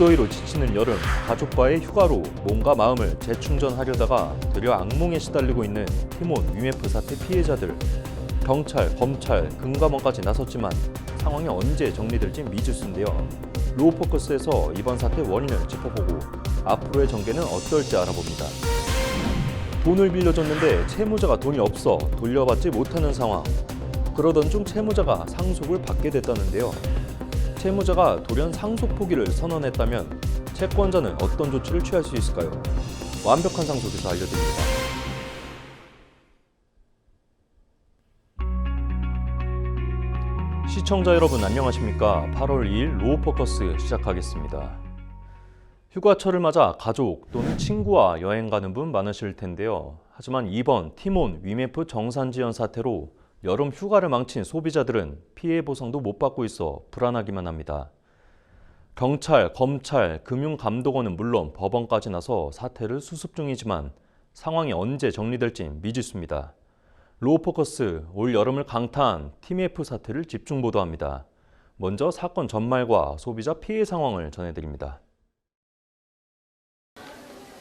무더위로 지치는 여름, 가족과의 휴가로 몸과 마음을 재충전하려다가 되려 악몽에 시달리고 있는 티몬 위메프 사태 피해자들. 경찰, 검찰, 금감원까지 나섰지만 상황이 언제 정리될지 미지수인데요. 로우포커스에서 이번 사태 원인을 짚어보고 앞으로의 전개는 어떨지 알아봅니다. 돈을 빌려줬는데 채무자가 돈이 없어 돌려받지 못하는 상황. 그러던 중 채무자가 상속을 받게 됐다는데요. 채무자가 돌연 상속 포기를 선언했다면 채권자는 어떤 조치를 취할 수 있을까요? 완벽한 상속에서 알려드립니다. 시청자 여러분 안녕하십니까? 8월 2일 로우포커스 시작하겠습니다. 휴가철을 맞아 가족 또는 친구와 여행 가는 분 많으실 텐데요. 하지만 이번 티몬 위메프 정산지연 사태로 여름 휴가를 망친 소비자들은 피해 보상도 못 받고 있어 불안하기만 합니다. 경찰, 검찰, 금융감독원은 물론 법원까지 나서 사태를 수습 중이지만 상황이 언제 정리될지 미지수입니다. 로우포커스 올 여름을 강타한 TMF 사태를 집중 보도합니다. 먼저 사건 전말과 소비자 피해 상황을 전해드립니다.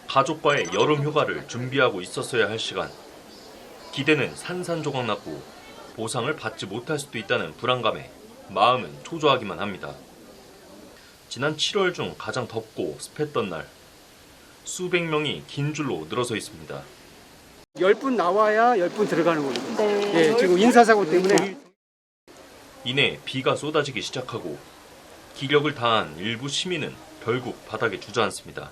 가족과의 여름 휴가를 준비하고 있었어야 할 시간. 기대는 산산조각 났고 보상을 받지 못할 수도 있다는 불안감에 마음은 초조하기만 합니다. 지난 7월 중 가장 덥고 습했던 날, 수백 명이 긴 줄로 늘어서 있습니다. 10분 나와야 10분 들어가는 거거든요. 네. 예, 지금 인사사고 때문에. 이내 비가 쏟아지기 시작하고 기력을 다한 일부 시민은 결국 바닥에 주저앉습니다.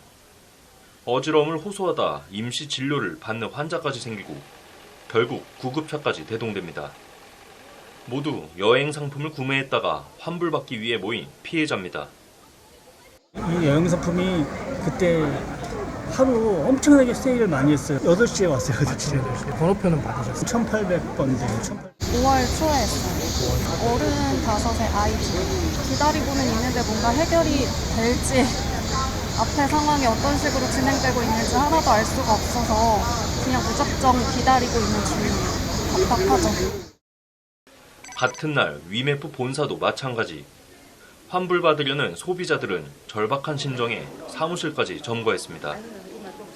어지러움을 호소하다 임시 진료를 받는 환자까지 생기고 결국 구급차까지 대동됩니다. 모두 여행 상품을 구매했다가 환불받기 위해 모인 피해자입니다. 이 여행 상품이 그때 하루 엄청나게 세일을 많이 했어요. 8시에 왔어요. 8시에. 번호표는 받으셨어요? 1,800번대. 5월 초에 했어요. 어른 5의 아이 둘. 기다리고는 있는데 뭔가 해결이 될지 앞에 상황이 어떤 식으로 진행되고 있는지 하나도 알 수가 없어서 그냥 무작정 기다리고 있는 중이에요. 답답하죠. 같은 날 위메프 본사도 마찬가지. 환불받으려는 소비자들은 절박한 심정에 사무실까지 점거했습니다.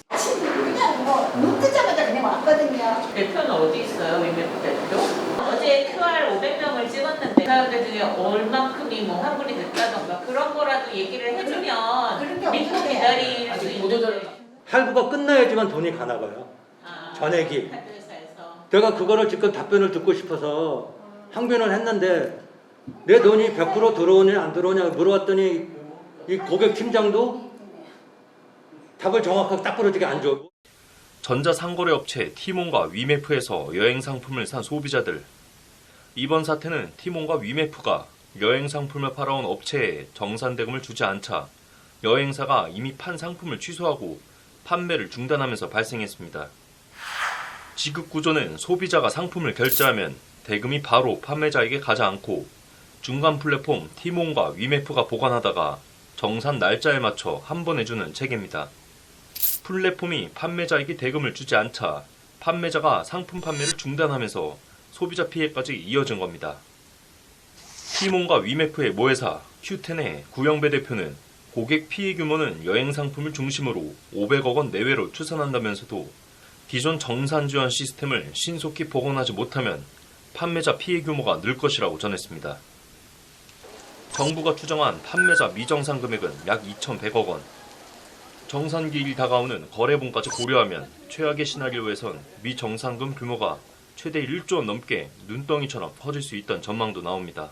그냥 눈 뜨자마자 그냥 왔거든요. 대표는 어디 있어요, 위메프 대표? 어제 QR 500명을 찍었는데 그 사람들 중에 얼만큼이 뭐 환불이 됐다던가 그런 거라도 얘기를 해주면 믿고 기다릴 수 있는데. 할부가 끝나야지만 돈이 가나 봐요. 전액이. 카드회사에서. 내가 그거를 지금 답변을 듣고 싶어서 항변을 했는데 내 돈이 100% 들어오냐 안 들어오냐 물어봤더니 이 고객 팀장도 답을 정확하게 딱 부러지게 안 줘. 전자상거래 업체 티몬과 위메프에서 여행 상품을 산 소비자들. 이번 사태는 티몬과 위메프가 여행 상품을 팔아온 업체에 정산 대금을 주지 않자 여행사가 이미 판 상품을 취소하고 판매를 중단하면서 발생했습니다. 지급 구조는 소비자가 상품을 결제하면 대금이 바로 판매자에게 가지 않고 중간 플랫폼 티몬과 위메프가 보관하다가 정산 날짜에 맞춰 한 번에 주는 체계입니다. 플랫폼이 판매자에게 대금을 주지 않자 판매자가 상품 판매를 중단하면서 소비자 피해까지 이어진 겁니다. 티몬과 위메프의 모회사 Q10의 구영배 대표는 고객 피해 규모는 여행 상품을 중심으로 500억 원 내외로 추산한다면서도 기존 정산 지원 시스템을 신속히 복원하지 못하면 판매자 피해 규모가 늘 것이라고 전했습니다. 정부가 추정한 판매자 미정산 금액은 약 2,100억 원. 정산기일이 다가오는 거래분까지 고려하면 최악의 시나리오에선 미정산금 규모가 최대 1조 원 넘게 눈덩이처럼 퍼질 수 있다는 전망도 나옵니다.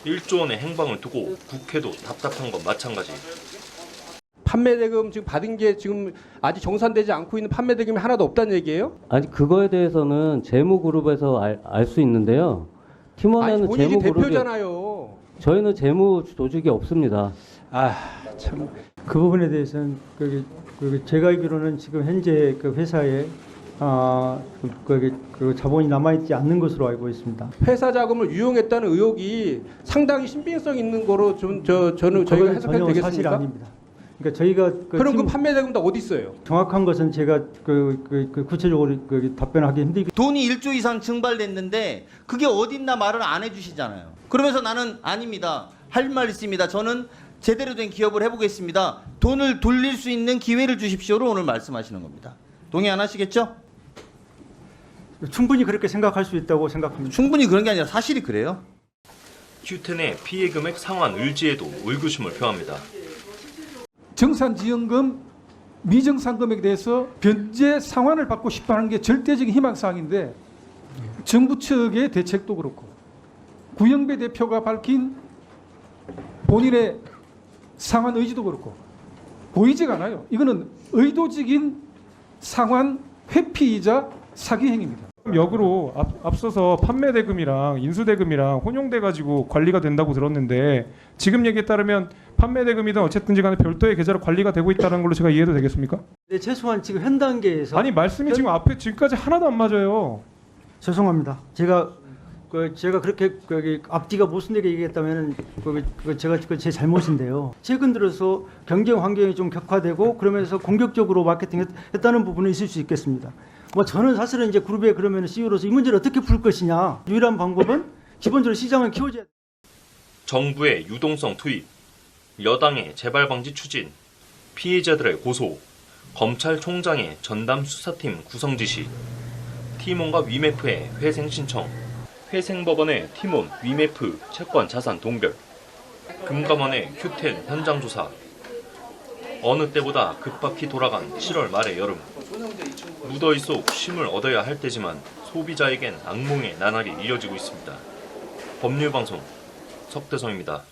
1조 원의 행방을 두고 국회도 답답한 건 마찬가지. 판매 대금 지금 받은 게 지금 아직 정산되지 않고 있는 판매 대금이 하나도 없다는 얘기예요? 아니 그거에 대해서는 재무그룹에서 알 수 있는데요. 팀원에는 본인이 재무그룹이 대표잖아요. 저희는 재무 조직이 없습니다. 참. 그 부분에 대해서는 제가 알기로는 지금 현재 그 회사에 그 자본이 남아있지 않는 것으로 알고 있습니다. 회사 자금을 유용했다는 의혹이 상당히 신빙성 있는 거로 저희가 해석해도 전혀 되겠습니까? 사실 아닙니다. 그러니까 저희가 그럼 그 판매 대금 다 어디 있어요? 정확한 것은 제가 구체적으로 답변하기 힘들기. 돈이 1조 이상 증발됐는데 그게 어딨나 말을 안 해주시잖아요. 그러면서 나는 아닙니다. 할 말 있습니다. 저는 제대로 된 기업을 해보겠습니다. 돈을 돌릴 수 있는 기회를 주십시오로 오늘 말씀하시는 겁니다. 동의 안 하시겠죠? 충분히 그렇게 생각할 수 있다고 생각합니다. 충분히 그런 게 아니라 사실이 그래요. 큐텐의 피해 금액 상환 의지에도 의구심을 표합니다. 정산지원금 미정산금액에 대해서 변제 상환을 받고 싶어하는 게 절대적인 희망사항인데 정부 측의 대책도 그렇고 구영배 대표가 밝힌 본인의 상환 의지도 그렇고 보이지가 않아요. 이거는 의도적인 상환 회피이자 사기 행위입니다. 역으로 앞서서 판매대금이랑 인수대금이랑 혼용돼가지고 관리가 된다고 들었는데 지금 얘기에 따르면 판매대금이든 어쨌든지 간에 별도의 계좌로 관리가 되고 있다는 걸로 제가 이해도 되겠습니까? 네, 최소한 지금 현 단계에서 아니 말씀이 지금 앞에 지금까지 하나도 안 맞아요. 죄송합니다. 제가 그렇게 앞뒤가 모순되게 얘기했다면 제가 제 잘못인데요. 최근 들어서 경쟁 환경이 좀 격화되고 그러면서 공격적으로 마케팅했다는 부분은 있을 수 있겠습니다. 뭐 저는 사실은 이제 그룹의 그러면 CEO로서 이 문제를 어떻게 풀 것이냐. 유일한 방법은 기본적으로 시장을 키워줘야. 정부의 유동성 투입, 여당의 재발 방지 추진, 피해자들의 고소, 검찰총장의 전담 수사팀 구성 지시, 티몬과 위메프의 회생 신청, 회생법원의 티몬, 위메프 채권 자산 동결, 금감원의 큐텐 현장 조사. 어느 때보다 급박히 돌아간 7월 말의 여름. 무더위 속 쉼을 얻어야 할 때지만 소비자에겐 악몽의 나날이 이어지고 있습니다. 법률방송 석대성입니다.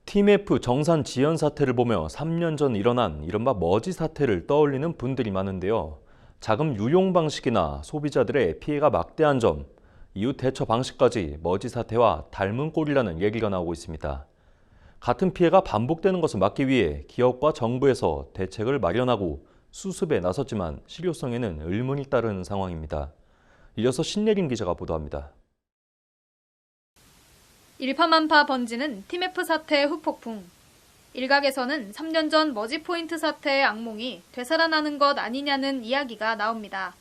팀F 정산 지연 사태를 보며 3년 전 일어난 이른바 머지 사태를 떠올리는 분들이 많은데요. 자금 유용 방식이나 소비자들의 피해가 막대한 점, 이후 대처 방식까지 머지 사태와 닮은 꼴이라는 얘기가 나오고 있습니다. 같은 피해가 반복되는 것을 막기 위해 기업과 정부에서 대책을 마련하고 수습에 나섰지만 실효성에는 의문이 따르는 상황입니다. 이어서 신예림 기자가 보도합니다. 일파만파 번지는 팀F 사태의 후폭풍. 일각에서는 3년 전 머지포인트 사태의 악몽이 되살아나는 것 아니냐는 이야기가 나옵니다.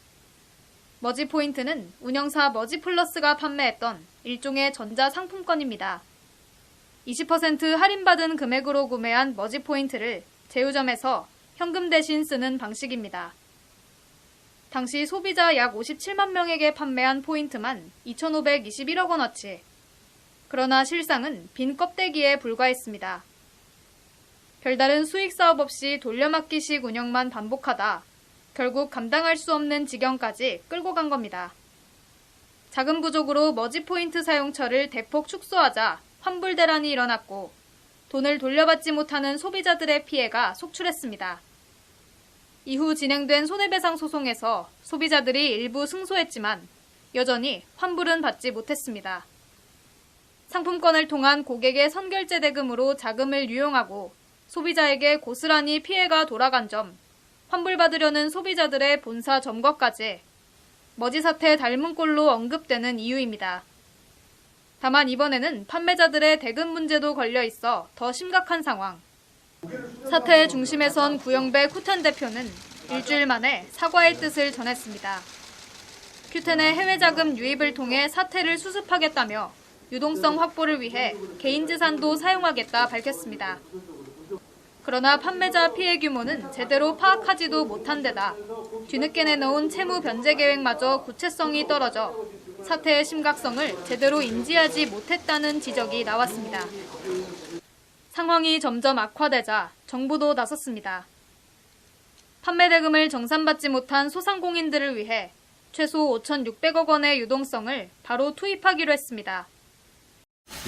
머지포인트는 운영사 머지플러스가 판매했던 일종의 전자상품권입니다. 20% 할인받은 금액으로 구매한 머지포인트를 제휴점에서 현금 대신 쓰는 방식입니다. 당시 소비자 약 57만 명에게 판매한 포인트만 2,521억 원어치. 그러나 실상은 빈 껍데기에 불과했습니다. 별다른 수익 사업 없이 돌려막기식 운영만 반복하다 결국 감당할 수 없는 지경까지 끌고 간 겁니다. 자금 부족으로 머지포인트 사용처를 대폭 축소하자 환불 대란이 일어났고 돈을 돌려받지 못하는 소비자들의 피해가 속출했습니다. 이후 진행된 손해배상 소송에서 소비자들이 일부 승소했지만 여전히 환불은 받지 못했습니다. 상품권을 통한 고객의 선결제 대금으로 자금을 유용하고 소비자에게 고스란히 피해가 돌아간 점, 환불받으려는 소비자들의 본사 점거까지 머지 사태 닮은 꼴로 언급되는 이유입니다. 다만 이번에는 판매자들의 대금 문제도 걸려 있어 더 심각한 상황. 사태의 중심에 선 구영배 큐텐 대표는 일주일 만에 사과의 뜻을 전했습니다. 큐텐의 해외 자금 유입을 통해 사태를 수습하겠다며 유동성 확보를 위해 개인 재산도 사용하겠다 밝혔습니다. 그러나 판매자 피해 규모는 제대로 파악하지도 못한 데다 뒤늦게 내놓은 채무 변제 계획마저 구체성이 떨어져 사태의 심각성을 제대로 인지하지 못했다는 지적이 나왔습니다. 상황이 점점 악화되자 정부도 나섰습니다. 판매 대금을 정산받지 못한 소상공인들을 위해 최소 5,600억 원의 유동성을 바로 투입하기로 했습니다.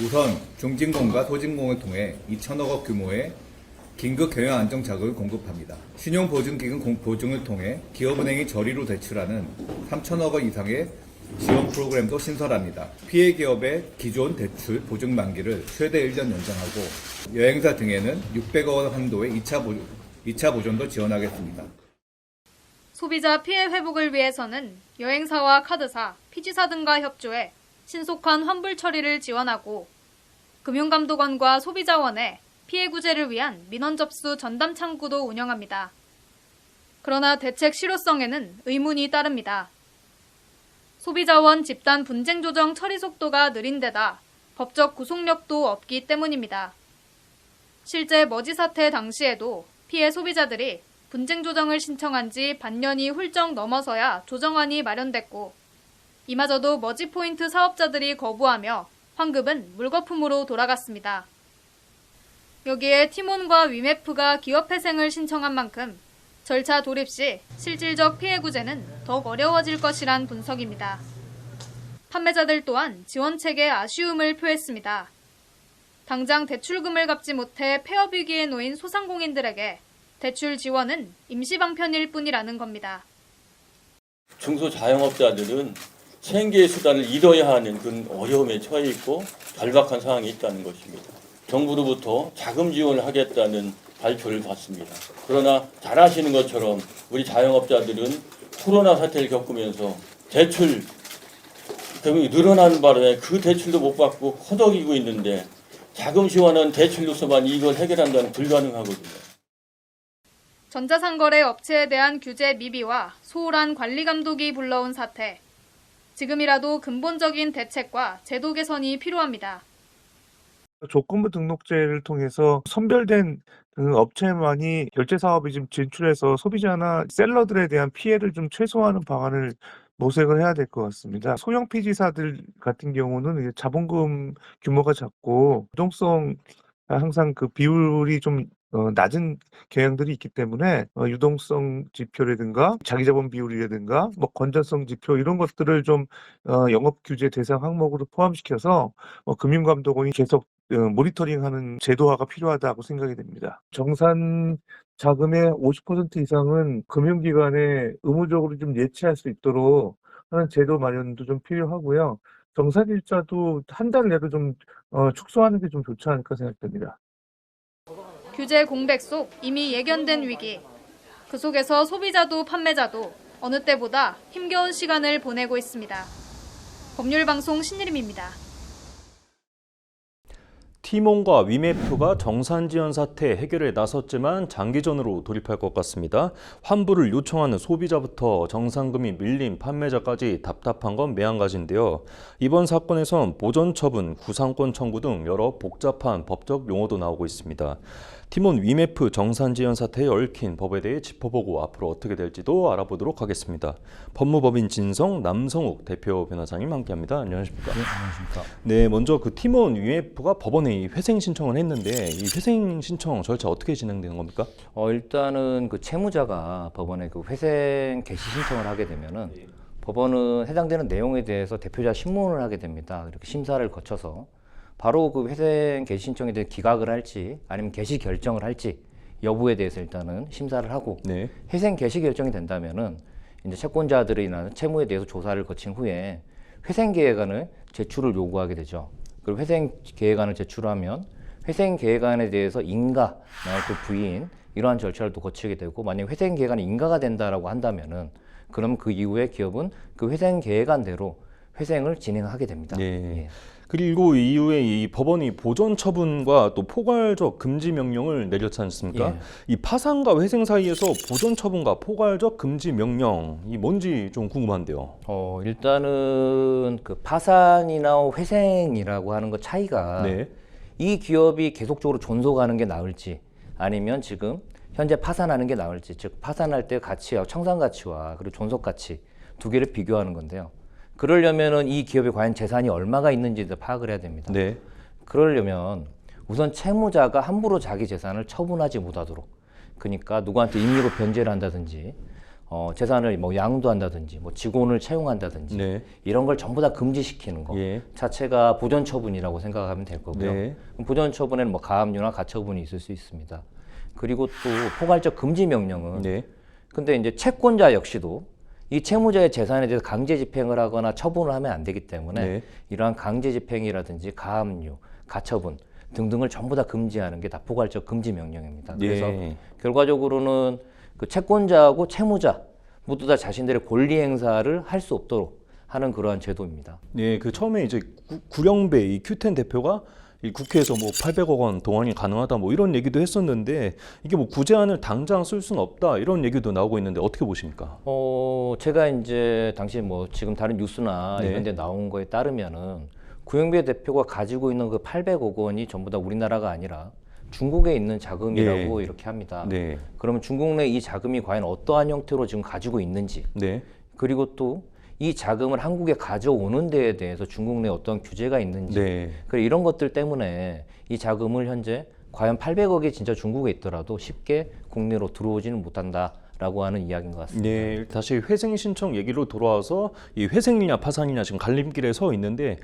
우선 중진공과 소진공을 통해 2,000억 원 규모의 긴급 경영 안정 자금을 공급합니다. 신용보증기금 보증을 통해 기업은행이 저리로 대출하는 3,000억 원 이상의 지원 프로그램도 신설합니다. 피해 기업의 기존 대출 보증 만기를 최대 1년 연장하고 여행사 등에는 600억 원 한도의 2차 보전도 지원하겠습니다. 소비자 피해 회복을 위해서는 여행사와 카드사, 피지사 등과 협조해 신속한 환불 처리를 지원하고 금융감독원과 소비자원에 피해 구제를 위한 민원 접수 전담 창구도 운영합니다. 그러나 대책 실효성에는 의문이 따릅니다. 소비자원 집단 분쟁 조정 처리 속도가 느린 데다 법적 구속력도 없기 때문입니다. 실제 머지 사태 당시에도 피해 소비자들이 분쟁 조정을 신청한 지 반년이 훌쩍 넘어서야 조정안이 마련됐고 이마저도 머지 포인트 사업자들이 거부하며 환급은 물거품으로 돌아갔습니다. 여기에 티몬과 위메프가 기업회생을 신청한 만큼 절차 돌입 시 실질적 피해 구제는 더욱 어려워질 것이란 분석입니다. 판매자들 또한 지원책에 아쉬움을 표했습니다. 당장 대출금을 갚지 못해 폐업 위기에 놓인 소상공인들에게 대출 지원은 임시 방편일 뿐이라는 겁니다. 중소자영업자들은 생계의 수단을 잃어야 하는 그런 어려움에 처해 있고 절박한 상황에 있다는 것입니다. 정부로부터 자금 지원을 하겠다는 발표를 받습니다. 그러나 잘 아시는 것처럼 우리 자영업자들은 코로나 사태를 겪으면서 대출 금액이 늘어나는 바람에 그 대출도 못 받고 허덕이고 있는데 자금 지원은 대출로서만 이걸 해결한다는 불가능하거든요. 전자상거래 업체에 대한 규제 미비와 소홀한 관리 감독이 불러온 사태. 지금이라도 근본적인 대책과 제도 개선이 필요합니다. 조건부 등록제를 통해서 선별된 업체만이 결제 사업에 좀 진출해서 소비자나 셀러들에 대한 피해를 좀 최소화하는 방안을 모색을 해야 될 것 같습니다. 소형 피지사들 같은 경우는 이제 자본금 규모가 작고 유동성 항상 그 비율이 좀 낮은 경향들이 있기 때문에 유동성 지표라든가 자기자본 비율이라든가 뭐 건전성 지표 이런 것들을 좀 영업 규제 대상 항목으로 포함시켜서 금융감독원이 계속 모니터링하는 제도화가 필요하다고 생각이 됩니다. 정산 자금의 50% 이상은 금융기관에 의무적으로 좀 예치할 수 있도록 하는 제도 마련도 좀 필요하고요. 정산 일자도 한 달 내로 좀 축소하는 게 좀 좋지 않을까 생각됩니다. 규제 공백 속 이미 예견된 위기. 그 속에서 소비자도 판매자도 어느 때보다 힘겨운 시간을 보내고 있습니다. 법률방송 신예림입니다. 티몬과 위메프가 정산지원 사태 해결에 나섰지만 장기전으로 돌입할 것 같습니다. 환불을 요청하는 소비자부터 정산금이 밀린 판매자까지 답답한 건 매한가지인데요. 이번 사건에선 보전처분, 구상권 청구 등 여러 복잡한 법적 용어도 나오고 있습니다. 티몬 위메프 정산지원 사태에 얽힌 법에 대해 짚어보고 앞으로 어떻게 될지도 알아보도록 하겠습니다. 법무법인 진성 남성욱 대표 변호사님 함께합니다. 안녕하십니까? 네, 안녕하십니까? 네, 먼저 그 티몬 위메프가 법원에 회생 신청을 했는데 이 회생 신청 절차 어떻게 진행되는 겁니까? 일단은 그 채무자가 법원에 그 회생 개시 신청을 하게 되면은 법원은 해당되는 내용에 대해서 대표자 신문을 하게 됩니다. 이렇게 심사를 거쳐서 바로 그 회생 개시 신청에 대해 기각을 할지 아니면 개시 결정을 할지 여부에 대해서 일단은 심사를 하고 네. 회생 개시 결정이 된다면은 이제 채권자들에 인한 채무에 대해서 조사를 거친 후에 회생 계획안을 제출을 요구하게 되죠. 그리고 회생 계획안을 제출하면 회생 계획안에 대해서 인가, 또 부인 이러한 절차를 또 거치게 되고 만약 회생 계획안이 인가가 된다라고 한다면은 그럼 그 이후에 기업은 그 회생 계획안대로 회생을 진행하게 됩니다. 네. 예. 그리고 이후에 이 법원이 보전 처분과 또 포괄적 금지 명령을 내렸지 않습니까? 예. 이 파산과 회생 사이에서 보전 처분과 포괄적 금지 명령이 뭔지 좀 궁금한데요. 일단은 그 파산이나 회생이라고 하는 것 차이가 네. 이 기업이 계속적으로 존속하는 게 나을지 아니면 지금 현재 파산하는 게 나을지, 즉 파산할 때 가치와 청산 가치와 그리고 존속 가치 두 개를 비교하는 건데요. 그러려면은 이 기업에 과연 재산이 얼마가 있는지도 파악을 해야 됩니다. 네. 그러려면 우선 채무자가 함부로 자기 재산을 처분하지 못하도록, 그러니까 누구한테 임의로 변제를 한다든지 재산을 뭐 양도한다든지 뭐 직원을 채용한다든지 네. 이런 걸 전부 다 금지시키는 거 예. 자체가 보전 처분이라고 생각하면 될 거고요. 네. 보전 처분에는 뭐 가압류나 가처분이 있을 수 있습니다. 그리고 또 포괄적 금지 명령은 네. 근데 이제 채권자 역시도 이 채무자의 재산에 대해서 강제 집행을 하거나 처분을 하면 안 되기 때문에 네. 이러한 강제 집행이라든지 가압류, 가처분 등등을 전부 다 금지하는 게 다 포괄적 금지 명령입니다. 그래서 예. 결과적으로는 그 채권자하고 채무자 모두 다 자신들의 권리 행사를 할 수 없도록 하는 그러한 제도입니다. 네, 그 처음에 이제 구령배 이 큐텐 대표가 이 국회에서 뭐 800억 원 동원이 가능하다 뭐 이런 얘기도 했었는데 이게 뭐 구제안을 당장 쓸 수는 없다 이런 얘기도 나오고 있는데 어떻게 보십니까? 제가 이제 당시 뭐 지금 다른 뉴스나 네. 이런 데 나온 거에 따르면은 구영배 대표가 가지고 있는 그 800억 원이 전부 다 우리나라가 아니라 중국에 있는 자금이라고 이렇게 합니다. 네. 그러면 중국 내 이 자금이 과연 어떠한 형태로 지금 가지고 있는지, 네. 그리고 또 이 자금을 한국에 가져오는 데에 대해서 중국 내 어떤 규제가 있는지, 네. 이런 것들 때문에 이 자금을 현재 과연 800억이 진짜 중국에 있더라도 쉽게 국내로 들어오지는 못한다라고 하는 이야기인 것 같습니다. 네, 다시 회생 신청 얘기로 돌아와서 이 회생이냐 파산이냐 지금 갈림길에 서 있는데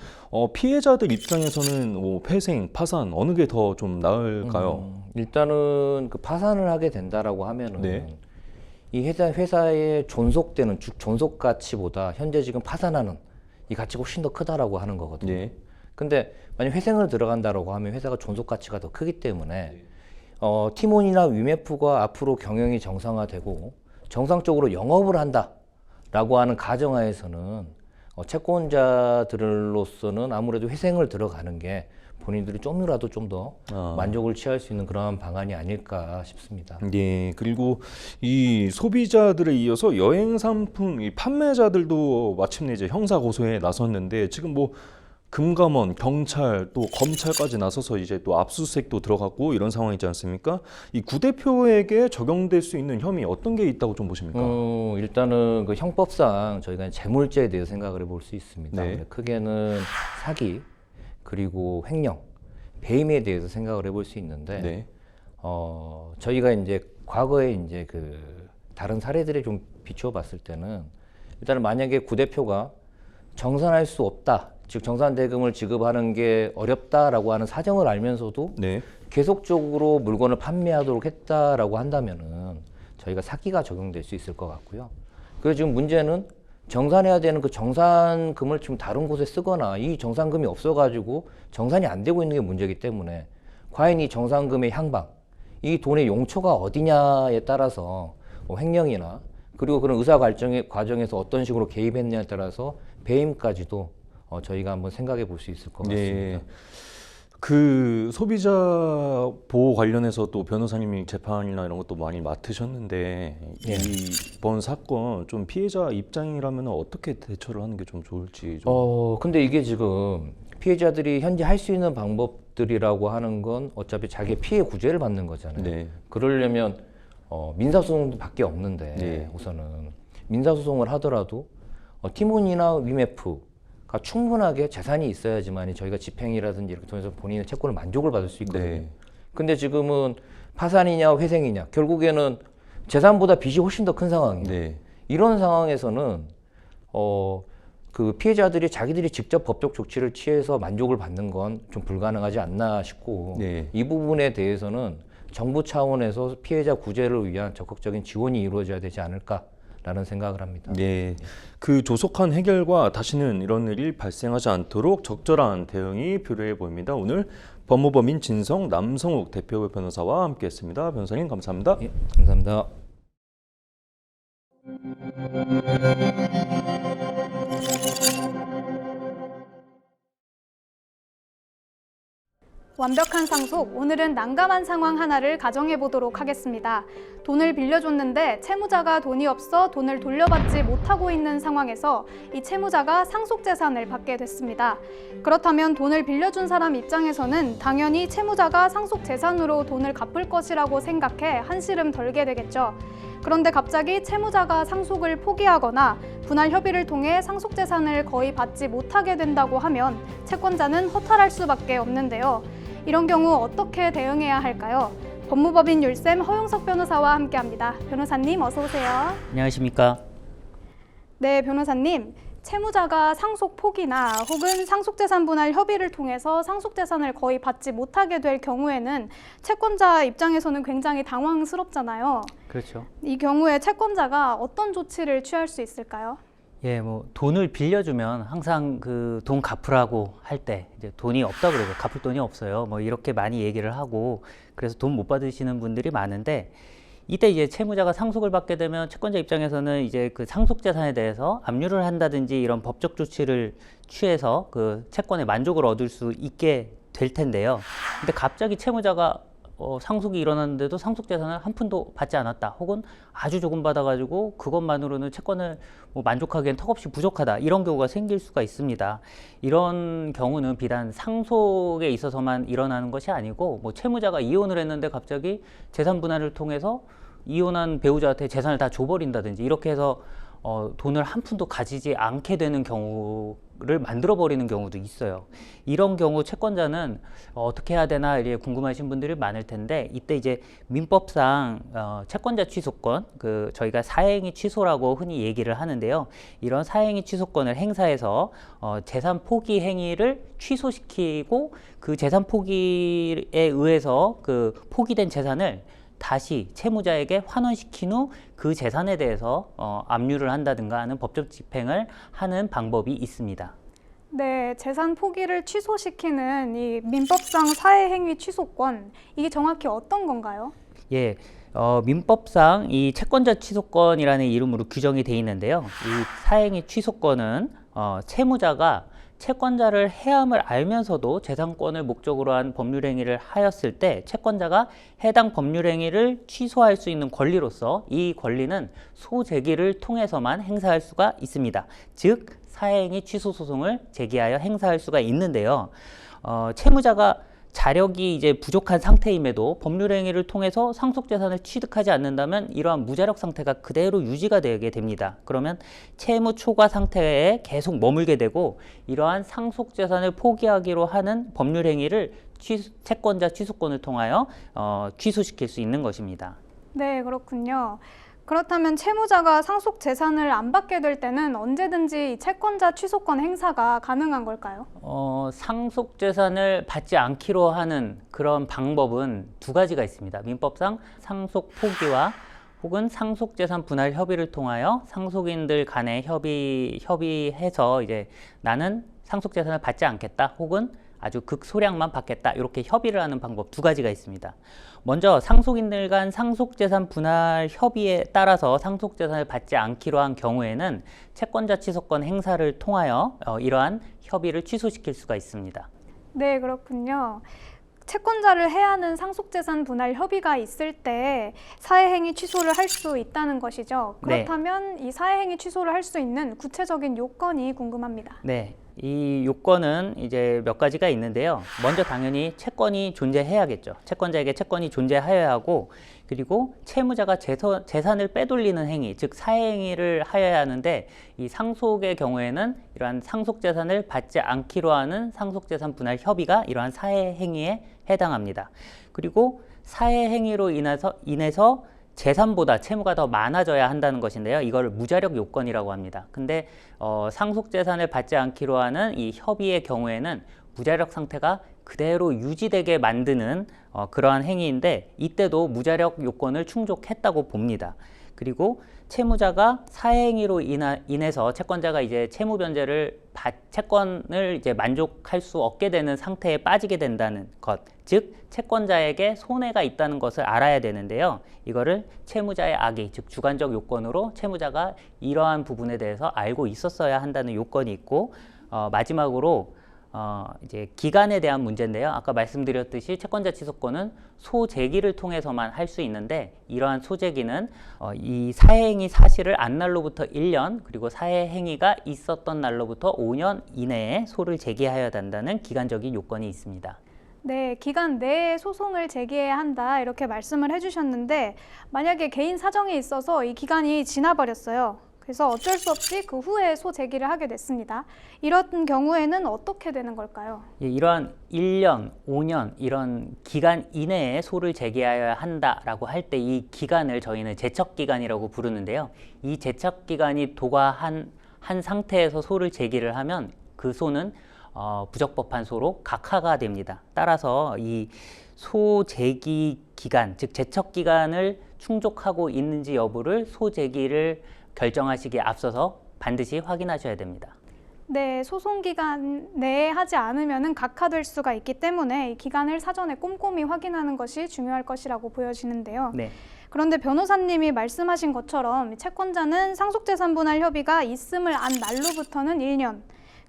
피해자들 입장에서는 뭐 회생, 파산 어느 게 더 좀 나을까요? 일단은 그 파산을 하게 된다라고 하면은 네. 이 회사의 존속되는 존속 가치보다 현재 지금 파산하는 이 가치가 훨씬 더 크다라고 하는 거거든요. 네. 근데 만약 회생을 들어간다라고 하면 회사가 존속 가치가 더 크기 때문에 티몬이나 위메프가 앞으로 경영이 정상화되고 정상적으로 영업을 한다라고 하는 가정하에서는 채권자들로서는 아무래도 회생을 들어가는 게 본인들이 좀이라도 좀 더 만족을 취할 수 있는 그런 방안이 아닐까 싶습니다. 예, 그리고 이 소비자들에 이어서 여행 상품 이 판매자들도 마침내 이제 형사 고소에 나섰는데 지금 뭐 금감원, 경찰, 또 검찰까지 나서서 이제 또 압수수색도 들어갔고 이런 상황이지 않습니까? 이 구 대표에게 적용될 수 있는 혐의 어떤 게 있다고 좀 보십니까? 일단은 그 형법상 저희가 재물죄에 대해서 생각을 해볼 수 있습니다. 네. 크게는 사기, 그리고 횡령, 배임에 대해서 생각을 해볼 수 있는데, 네. 저희가 이제 과거에 이제 그 다른 사례들에 좀 비추어 봤을 때는 일단은 만약에 구 대표가 정산할 수 없다, 즉 정산 대금을 지급하는 게 어렵다라고 하는 사정을 알면서도 네. 계속적으로 물건을 판매하도록 했다라고 한다면은 저희가 사기가 적용될 수 있을 것 같고요. 그래서 지금 문제는 정산해야 되는 그 정산금을 지금 다른 곳에 쓰거나 이 정산금이 없어가지고 정산이 안 되고 있는 게 문제이기 때문에 과연 이 정산금의 향방, 이 돈의 용처가 어디냐에 따라서 횡령이나 그리고 그런 의사 과정에서 어떤 식으로 개입했냐에 따라서 배임까지도 저희가 한번 생각해 볼 수 있을 것 같습니다. 네. 그 소비자 보호 관련해서 또 변호사님이 재판이나 이런 것도 많이 맡으셨는데 예. 이번 사건 좀 피해자 입장이라면 어떻게 대처를 하는 게 좀 좋을지 좀. 근데 이게 지금 피해자들이 현재 할 수 있는 방법들이라고 하는 건 어차피 자기 피해 구제를 받는 거잖아요. 네. 그러려면 민사소송도 밖에 없는데 네. 우선은 민사소송을 하더라도 티몬이나 위메프 충분하게 재산이 있어야지만 저희가 집행이라든지 이렇게 통해서 본인의 채권을 만족을 받을 수 있거든요. 네. 근데 지금은 파산이냐 회생이냐 결국에는 재산보다 빚이 훨씬 더 큰 상황이에요. 네. 이런 상황에서는 그 피해자들이 자기들이 직접 법적 조치를 취해서 만족을 받는 건 좀 불가능하지 않나 싶고 네. 이 부분에 대해서는 정부 차원에서 피해자 구제를 위한 적극적인 지원이 이루어져야 되지 않을까 라는 생각을 합니다. 네, 그 조속한 해결과 다시는 이런 일이 발생하지 않도록 적절한 대응이 필요해 보입니다. 오늘 법무법인 진성 남성욱 대표 변호사와 함께했습니다. 변호사님 감사합니다. 예, 감사합니다. 완벽한 상속, 오늘은 난감한 상황 하나를 가정해 보도록 하겠습니다. 돈을 빌려줬는데 채무자가 돈이 없어 돈을 돌려받지 못하고 있는 상황에서 이 채무자가 상속재산을 받게 됐습니다. 그렇다면 돈을 빌려준 사람 입장에서는 당연히 채무자가 상속재산으로 돈을 갚을 것이라고 생각해 한시름 덜게 되겠죠. 그런데 갑자기 채무자가 상속을 포기하거나 분할 협의를 통해 상속재산을 거의 받지 못하게 된다고 하면 채권자는 허탈할 수밖에 없는데요. 이런 경우 어떻게 대응해야 할까요? 법무법인 율쌤 허용석 변호사와 함께합니다. 변호사님 어서 오세요. 안녕하십니까? 네, 변호사님. 채무자가 상속 포기나 혹은 상속재산 분할 협의를 통해서 상속재산을 거의 받지 못하게 될 경우에는 채권자 입장에서는 굉장히 당황스럽잖아요. 그렇죠. 이 경우에 채권자가 어떤 조치를 취할 수 있을까요? 예, 뭐 돈을 빌려주면 항상 그 돈 갚으라고 할 때 이제 돈이 없다 그러고 갚을 돈이 없어요. 뭐 이렇게 많이 얘기를 하고 그래서 돈 못 받으시는 분들이 많은데 이때 이제 채무자가 상속을 받게 되면 채권자 입장에서는 이제 그 상속재산에 대해서 압류를 한다든지 이런 법적 조치를 취해서 그 채권의 만족을 얻을 수 있게 될 텐데요. 근데 갑자기 채무자가 상속이 일어났는데도 상속재산을 한 푼도 받지 않았다. 혹은 아주 조금 받아가지고 그것만으로는 채권을 뭐 만족하기엔 턱없이 부족하다. 이런 경우가 생길 수가 있습니다. 이런 경우는 비단 상속에 있어서만 일어나는 것이 아니고 뭐 채무자가 이혼을 했는데 갑자기 재산 분할을 통해서 이혼한 배우자한테 재산을 다 줘버린다든지 이렇게 해서 돈을 한 푼도 가지지 않게 되는 경우를 만들어버리는 경우도 있어요. 이런 경우 채권자는 어떻게 해야 되나 이제 궁금하신 분들이 많을 텐데 이때 이제 민법상 채권자 취소권, 저희가 사행위 취소라고 흔히 얘기를 하는데요. 이런 사행위 취소권을 행사해서 재산 포기 행위를 취소시키고 그 재산 포기에 의해서 그 포기된 재산을 다시 채무자에게 환원시킨 후 그 재산에 대해서 압류를 한다든가 하는 법적 집행을 하는 방법이 있습니다. 네, 재산 포기를 취소시키는 이 민법상 사회행위 취소권, 이게 정확히 어떤 건가요? 예, 민법상 이 채권자 취소권이라는 이름으로 규정이 되어 있는데요. 이 사행위 취소권은 채무자가 채권자를 해함을 알면서도 재산권을 목적으로 한 법률행위를 하였을 때 채권자가 해당 법률행위를 취소할 수 있는 권리로서 이 권리는 소제기를 통해서만 행사할 수가 있습니다. 즉 사행위 취소 소송을 제기하여 행사할 수가 있는데요. 채무자가 자력이 이제 부족한 상태임에도 법률행위를 통해서 상속재산을 취득하지 않는다면 이러한 무자력 상태가 그대로 유지가 되게 됩니다. 그러면 채무 초과 상태에 계속 머물게 되고 이러한 상속재산을 포기하기로 하는 법률행위를 채권자 취소권을 통하여 취소시킬 수 있는 것입니다. 네, 그렇군요. 그렇다면 채무자가 상속 재산을 안 받게 될 때는 언제든지 채권자 취소권 행사가 가능한 걸까요? 상속 재산을 받지 않기로 하는 그런 방법은 두 가지가 있습니다. 민법상 상속 포기와 혹은 상속 재산 분할 협의를 통하여 상속인들 간에 협의해서 이제 나는 상속 재산을 받지 않겠다 혹은 아주 극소량만 받겠다 이렇게 협의를 하는 방법 두 가지가 있습니다. 먼저 상속인들 간 상속재산 분할 협의에 따라서 상속재산을 받지 않기로 한 경우에는 채권자 취소권 행사를 통하여 이러한 협의를 취소시킬 수가 있습니다. 네, 그렇군요. 채권자를 해하는 상속재산 분할 협의가 있을 때 사회행위 취소를 할 수 있다는 것이죠. 그렇다면 이 사회행위 취소를 할 수 있는 구체적인 요건이 궁금합니다. 네. 이 요건은 이제 몇 가지가 있는데요. 먼저 당연히 채권이 존재해야겠죠. 채권자에게 채권이 존재하여야 하고 그리고 채무자가 재산을 빼돌리는 행위, 즉 사행위를 하여야 하는데 이 상속의 경우에는 이러한 상속재산을 받지 않기로 하는 상속재산 분할 협의가 이러한 사행위에 해당합니다. 그리고 사행위로 인해서 재산보다 채무가 더 많아져야 한다는 것인데요. 이걸 무자력 요건이라고 합니다. 근데 상속재산을 받지 않기로 하는 이 협의의 경우에는 무자력 상태가 그대로 유지되게 만드는 그러한 행위인데 이때도 무자력 요건을 충족했다고 봅니다. 그리고 채무자가 사행위로 인해서 채권자가 이제 채무 변제를 채권을 이제 만족할 수 없게 되는 상태에 빠지게 된다는 것, 즉 채권자에게 손해가 있다는 것을 알아야 되는데요. 이거를 채무자의 악의, 즉 주관적 요건으로 채무자가 이러한 부분에 대해서 알고 있었어야 한다는 요건이 있고 마지막으로 이제 기간에 대한 문제인데요. 아까 말씀드렸듯이 채권자 취소권은 소제기를 통해서만 할 수 있는데 이러한 소제기는 이 사회행위 사실을 안 날로부터 1년 그리고 사회행위가 있었던 날로부터 5년 이내에 소를 제기하여야 한다는 기간적인 요건이 있습니다. 네, 기간 내에 소송을 제기해야 한다 이렇게 말씀을 해주셨는데 만약에 개인 사정이 있어서 이 기간이 지나버렸어요. 그래서 어쩔 수 없이 그 후에 소 제기를 하게 됐습니다. 이런 경우에는 어떻게 되는 걸까요? 예, 이러한 1년, 5년 이런 기간 이내에 소를 제기하여야 한다라고 할 때 이 기간을 저희는 제척기간이라고 부르는데요. 이 제척기간이 도과한 상태에서 소를 제기를 하면 그 소는 부적법한 소로 각하가 됩니다. 따라서 이 소 제기 기간, 즉 제척 기간을 충족하고 있는지 여부를 소 제기를 결정하시기에 앞서서 반드시 확인하셔야 됩니다. 네, 소송 기간 내에 하지 않으면 각하될 수가 있기 때문에 이 기간을 사전에 꼼꼼히 확인하는 것이 중요할 것이라고 보여지는데요. 네. 그런데 변호사님이 말씀하신 것처럼 채권자는 상속재산 분할 협의가 있음을 안 날로부터는 1년,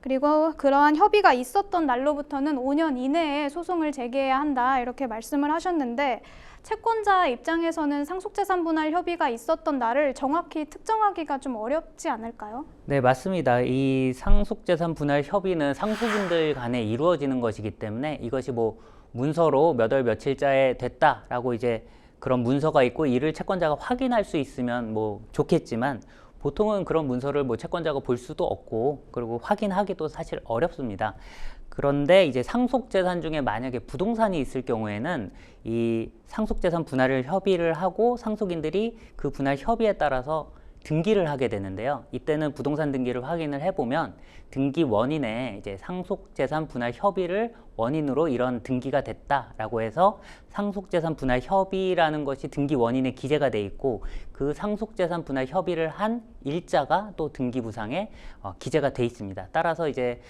그리고 그러한 협의가 있었던 날로부터는 5년 이내에 소송을 제기해야 한다 이렇게 말씀을 하셨는데 채권자 입장에서는 상속재산 분할 협의가 있었던 날을 정확히 특정하기가 좀 어렵지 않을까요? 네, 맞습니다. 이 상속재산 분할 협의는 상속인들 간에 이루어지는 것이기 때문에 이것이 뭐 문서로 몇 월 며칠자에 됐다라고 이제 그런 문서가 있고 이를 채권자가 확인할 수 있으면 뭐 좋겠지만 보통은 그런 문서를 뭐 채권자가 볼 수도 없고 그리고 확인하기도 사실 어렵습니다. 그런데 이제 상속재산 중에 만약에 부동산이 있을 경우에는 이 상속재산 분할을 협의를 하고 상속인들이 그 분할 협의에 따라서 등기를 하게 되는데요. 이때는 부동산 등기를 확인을 해보면 등기 원인에 이제 상속재산 분할 협의를 원인으로 이런 등기가 됐다라고 해서 상속재산 분할 협의라는 것이 등기 원인에 기재가 돼 있고 그 상속재산 분할 협의를 한 일자가 또 등기부상에 기재가 돼 있습니다. 따라서 이제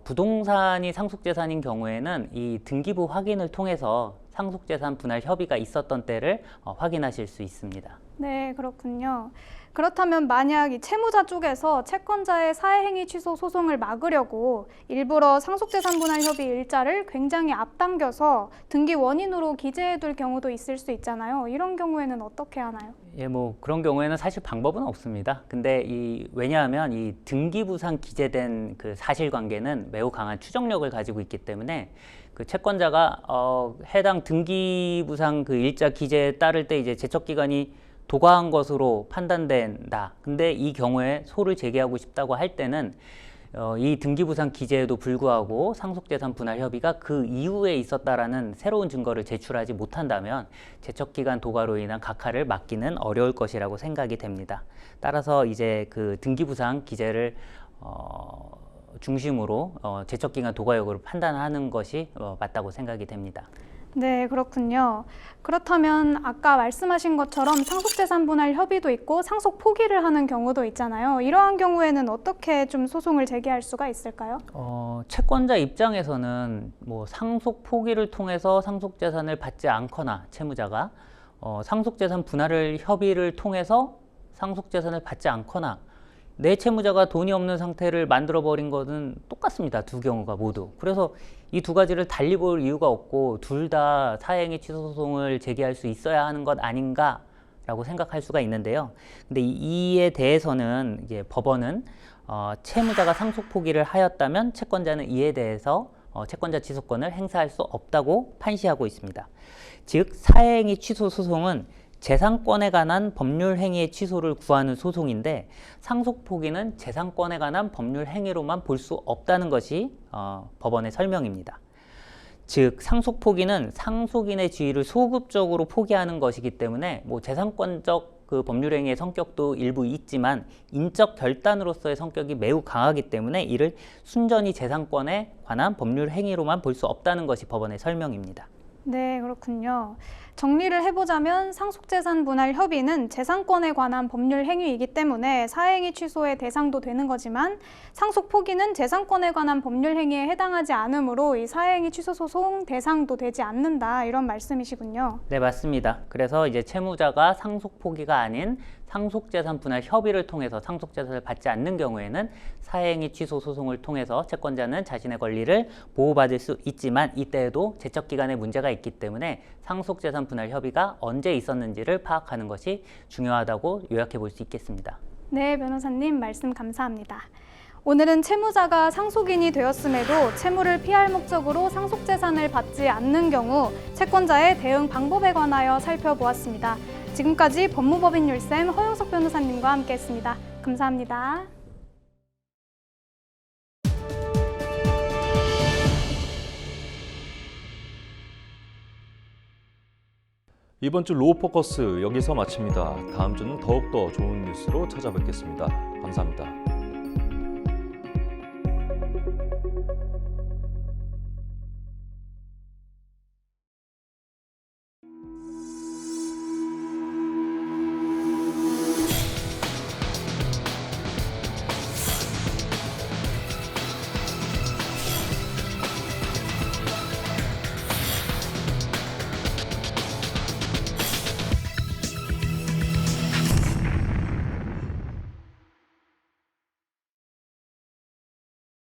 부동산이 상속재산인 경우에는 이 등기부 확인을 통해서 상속재산 분할 협의가 있었던 때를 확인하실 수 있습니다. 네, 그렇군요. 그렇다면 만약 이 채무자 쪽에서 채권자의 사회행위 취소 소송을 막으려고 일부러 상속재산 분할 협의 일자를 굉장히 앞당겨서 등기 원인으로 기재해둘 경우도 있을 수 있잖아요. 이런 경우에는 어떻게 하나요? 예, 뭐 그런 경우에는 사실 방법은 없습니다. 근데 왜냐하면 이 등기부상 기재된 그 사실관계는 매우 강한 추정력을 가지고 있기 때문에 그 채권자가 해당 등기부상 그 일자 기재에 따를 때 이제 제척기간이 도과한 것으로 판단된다. 근데 이 경우에 소를 제기하고 싶다고 할 때는 이 등기부상 기재에도 불구하고 상속재산 분할 협의가 그 이후에 있었다라는 새로운 증거를 제출하지 못한다면 제척기간 도과로 인한 각하를 막기는 어려울 것이라고 생각이 됩니다. 따라서 이제 그 등기부상 기재를 중심으로 제척기간 도과 여부를 판단하는 것이 맞다고 생각이 됩니다. 네, 그렇군요. 그렇다면 아까 말씀하신 것처럼 상속재산 분할 협의도 있고 상속 포기를 하는 경우도 있잖아요. 이러한 경우에는 어떻게 좀 소송을 제기할 수가 있을까요? 채권자 입장에서는 뭐 상속 포기를 통해서 상속재산을 받지 않거나 채무자가 상속재산 분할을 협의를 통해서 상속재산을 받지 않거나 내 채무자가 돈이 없는 상태를 만들어버린 것은 똑같습니다. 두 경우가 모두. 그래서 이 두 가지를 달리 볼 이유가 없고 둘 다 사행위 취소 소송을 제기할 수 있어야 하는 것 아닌가라고 생각할 수가 있는데요. 근데 이에 대해서는 이제 법원은 채무자가 상속 포기를 하였다면 채권자는 이에 대해서 채권자 지속권을 행사할 수 없다고 판시하고 있습니다. 즉 사행위 취소 소송은 재산권에 관한 법률 행위의 취소를 구하는 소송인데 상속 포기는 재산권에 관한 법률 행위로만 볼 수 없다는 것이 법원의 설명입니다. 즉 상속 포기는 상속인의 지위를 소급적으로 포기하는 것이기 때문에 뭐 재산권적 그 법률 행위의 성격도 일부 있지만 인적 결단으로서의 성격이 매우 강하기 때문에 이를 순전히 재산권에 관한 법률 행위로만 볼 수 없다는 것이 법원의 설명입니다. 네, 그렇군요. 정리를 해보자면 상속재산 분할 협의는 재산권에 관한 법률 행위이기 때문에 사행위 취소의 대상도 되는 거지만 상속 포기는 재산권에 관한 법률 행위에 해당하지 않으므로 이 사행위 취소 소송 대상도 되지 않는다 이런 말씀이시군요. 네, 맞습니다. 그래서 이제 채무자가 상속 포기가 아닌 상속재산 분할 협의를 통해서 상속재산을 받지 않는 경우에는 사행위 취소 소송을 통해서 채권자는 자신의 권리를 보호받을 수 있지만 이때에도 제척기간에 문제가 있기 때문에 상속재산 분할 협의가 언제 있었는지를 파악하는 것이 중요하다고 요약해 볼 수 있겠습니다. 네, 변호사님 말씀 감사합니다. 오늘은 채무자가 상속인이 되었음에도 채무를 피할 목적으로 상속재산을 받지 않는 경우 채권자의 대응 방법에 관하여 살펴보았습니다. 지금까지 법무법인 율쌤 허용석 변호사님과 함께했습니다. 감사합니다. 이번 주 로우 포커스 여기서 마칩니다. 다음 주는 더욱더 좋은 뉴스로 찾아뵙겠습니다. 감사합니다.